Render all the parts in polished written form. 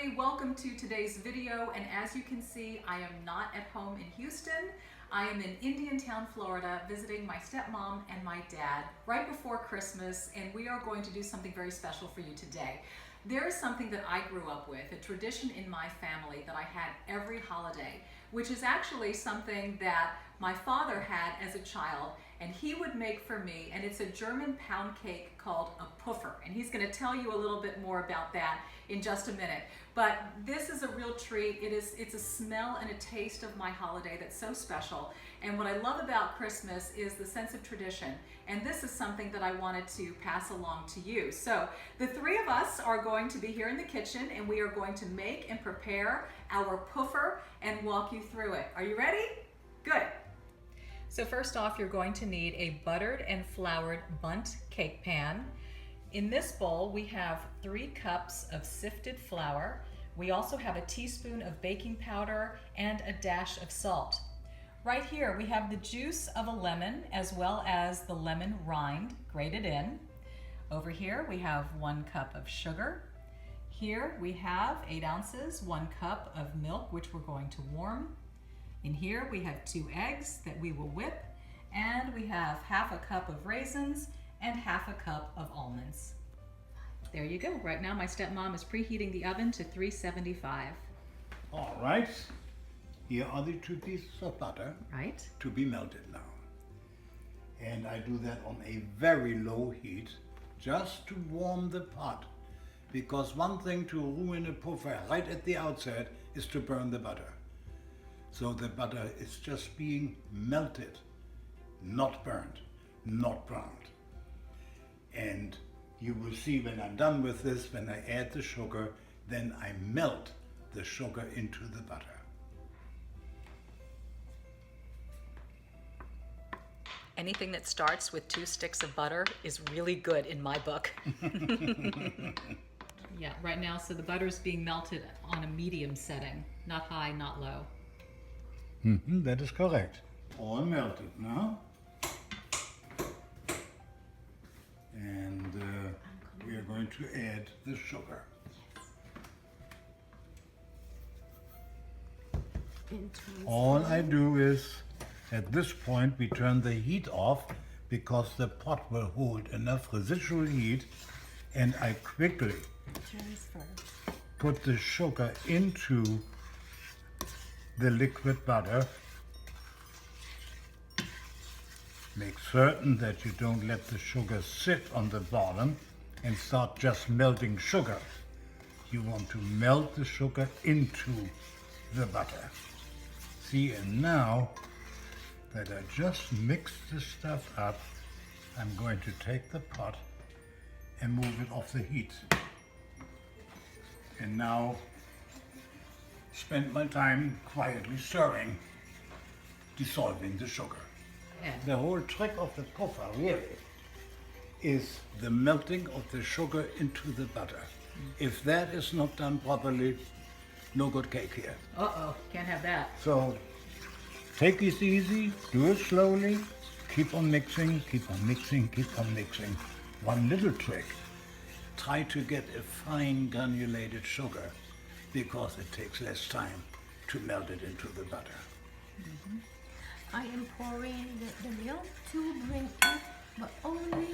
everybody, welcome to today's video, and as you can see, I am not at home in Houston. I am in Indiantown, Florida, visiting my stepmom and my dad right before Christmas, and we are going to do something very special for you today. There is something that I grew up with, a tradition in my family that I had every holiday, which is actually something that my father had as a child, and he would make for me, and it's a German pound cake called a puffer, and he's going to tell you a little bit more about that in just a minute. But this is a real treat. It's a smell and a taste of my holiday that's so special, and what I love about Christmas is the sense of tradition, and this is something that I wanted to pass along to you. So the three of us are going to be here in the kitchen, and we are going to make and prepare our puffer and walk you through it. Are you ready? Good. So first off, you're going to need a buttered and floured bundt cake pan. In this bowl, we have 3 cups of sifted flour. We also have a teaspoon of baking powder and a dash of salt. Right here, we have the juice of a lemon as well as the lemon rind grated in. Over here, we have 1 cup of sugar. Here we have 8 ounces, 1 cup of milk, which we're going to warm. In here we have 2 eggs that we will whip, and we have half a cup of raisins and half a cup of almonds. There you go. Right now my stepmom is preheating the oven to 375. All right, here are the 2 pieces of butter Right. to be melted now. And I do that on a very low heat just to warm the pot. Because one thing to ruin a puffer right at the outset is to burn the butter. So the butter is just being melted, not burned, not browned. And you will see when I'm done with this, when I add the sugar, then I melt the sugar into the butter. Anything that starts with 2 sticks of butter is really good in my book. Yeah, right now, so the butter is being melted on a medium setting, not high, not low. That is correct. All melted now. And we are going to add the sugar. All I do is, at this point, we turn the heat off because the pot will hold enough residual heat, and I quickly put the sugar into the liquid butter. Make certain that you don't let the sugar sit on the bottom and start just melting sugar. You want to melt the sugar into the butter. See, and now that I just mixed the stuff up, I'm going to take the pot and move it off the heat. And now spend my time quietly stirring, dissolving the sugar. Yeah. The whole trick of the puffer really is the melting of the sugar into the butter. If that is not done properly, no good cake here. Uh-oh, can't have that. So take it easy, do it slowly, keep on mixing, keep on mixing, keep on mixing. One little trick, try to get a fine granulated sugar because it takes less time to melt it into the butter. I am pouring the milk to bring it, but only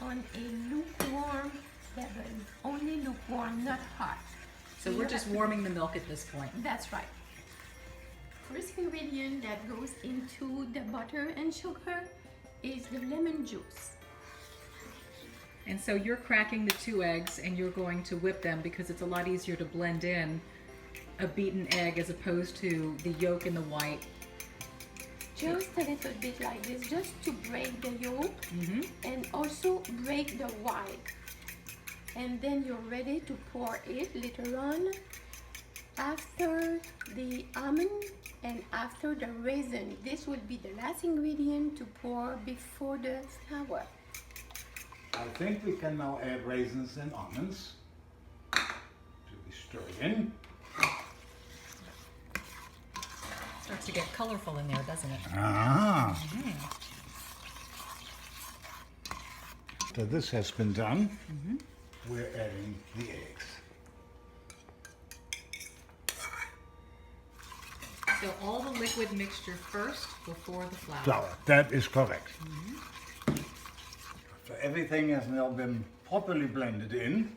on a lukewarm level. Only lukewarm, not hot. So we're just warming the milk at this point. That's right. First ingredient that goes into the butter and sugar is the lemon juice. And so you're cracking the 2 eggs and you're going to whip them because it's a lot easier to blend in a beaten egg as opposed to the yolk and the white. Just a little bit like this, just to break the yolk and also break the white. And then you're ready to pour it later on after the almond and after the raisin. This will be the last ingredient to pour before the flour. I think we can now add raisins and almonds to be stirred in. Starts to get colorful in there, doesn't it? Ah. After this has been done, we're adding the eggs. So all the liquid mixture first before the flour. Flour. That is correct. So everything has now been properly blended in.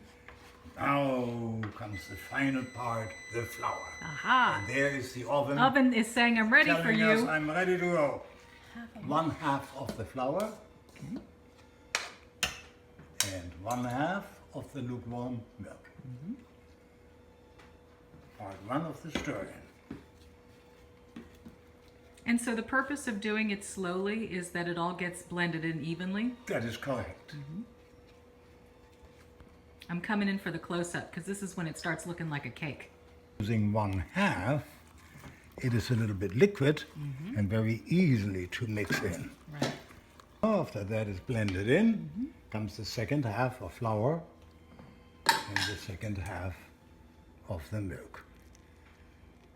Now comes the final part, the flour. Aha. And there is the oven. Oven is saying I'm ready for telling us you. I'm ready to go. 1/2 of the flour. And 1/2 of the lukewarm milk. Part 1 of the stirring. And so the purpose of doing it slowly is that it all gets blended in evenly. That is correct. I'm coming in for the close-up because this is when it starts looking like a cake. Using 1/2, it is a little bit liquid and very easily to mix in. Right. After that is blended in, comes the second half of flour and the second half of the milk.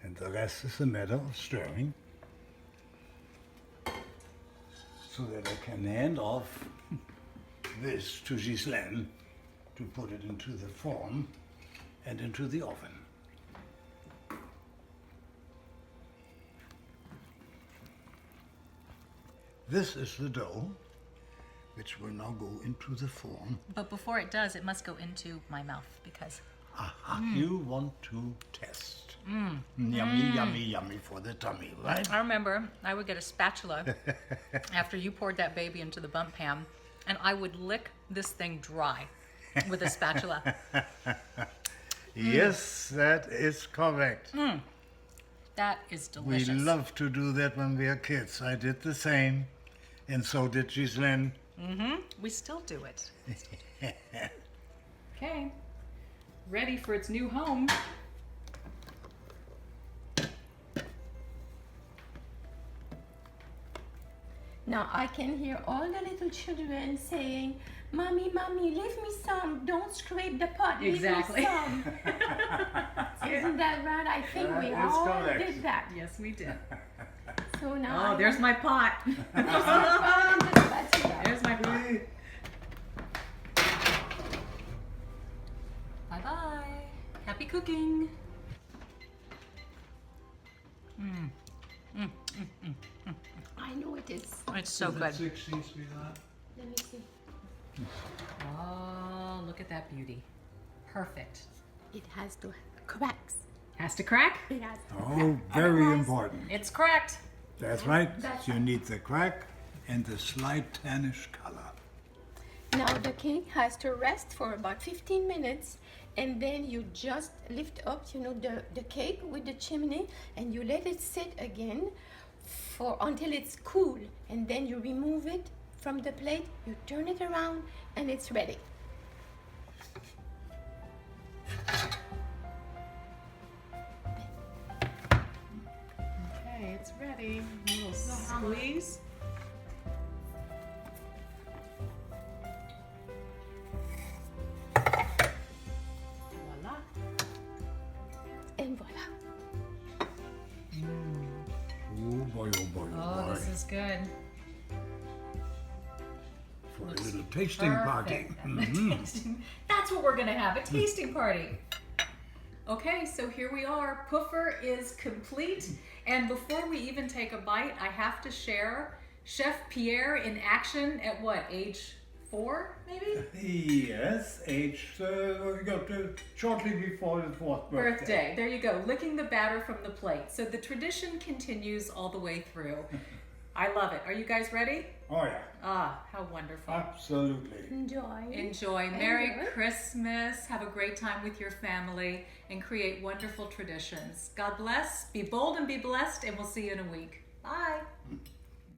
And the rest is a matter of stirring so that I can hand off this to Ghislaine to put it into the form and into the oven. This is the dough, which will now go into the form. But before it does, it must go into my mouth because... Aha, you want to test. Yummy, yummy, yummy for the tummy, right? I remember I would get a spatula after you poured that baby into the bundt pan, and I would lick this thing dry with a spatula. Yes, that is correct. That is We delicious. love to do that when we are kids. I did the same, and so did Ghislaine. We still do it. Okay. Ready for its new home. Now I can hear all the little children saying, "Mommy, mommy, leave me some. Don't scrape the pot. Exactly. Leave me some." Isn't that right? I think That we is all correct. did that. Yes, we did. So now Oh, there's my pot. there's the spatula. There's my pot. Bye-bye. Happy cooking. I know it is. It's so good. 60, sweetheart? Let me see. Oh, look at that beauty. Perfect. It has to cracks. Has to crack? It has to Oh, very Otherwise- important. It's cracked. That's right. That's You right. need the crack and the slight tannish color. Now the cake has to rest for about 15 minutes, and then you just lift up, the cake with the chimney, and you let it sit again for until it's cool, and then you remove it from the plate, you turn it around, and it's ready. Okay, it's ready. A little squeeze. Voila. And voila. Oh boy, oh boy, oh Oh, boy. this is good. For a little tasting party. Perfect. That's what we're gonna have, a tasting party. Okay, so here we are. Puffer is complete. And before we even take a bite, I have to share Chef Pierre in action at what, age 4, maybe? Yes, shortly before the 4th Birthday. There you go, licking the batter from the plate. So the tradition continues all the way through. I love it. Are you guys ready? Oh yeah, Ah, how wonderful. absolutely. Enjoy. Enjoy. Merry Enjoy. Christmas. Have a great time with your family and create wonderful traditions. God bless. Be bold and be blessed, and we'll see you in a week. Bye.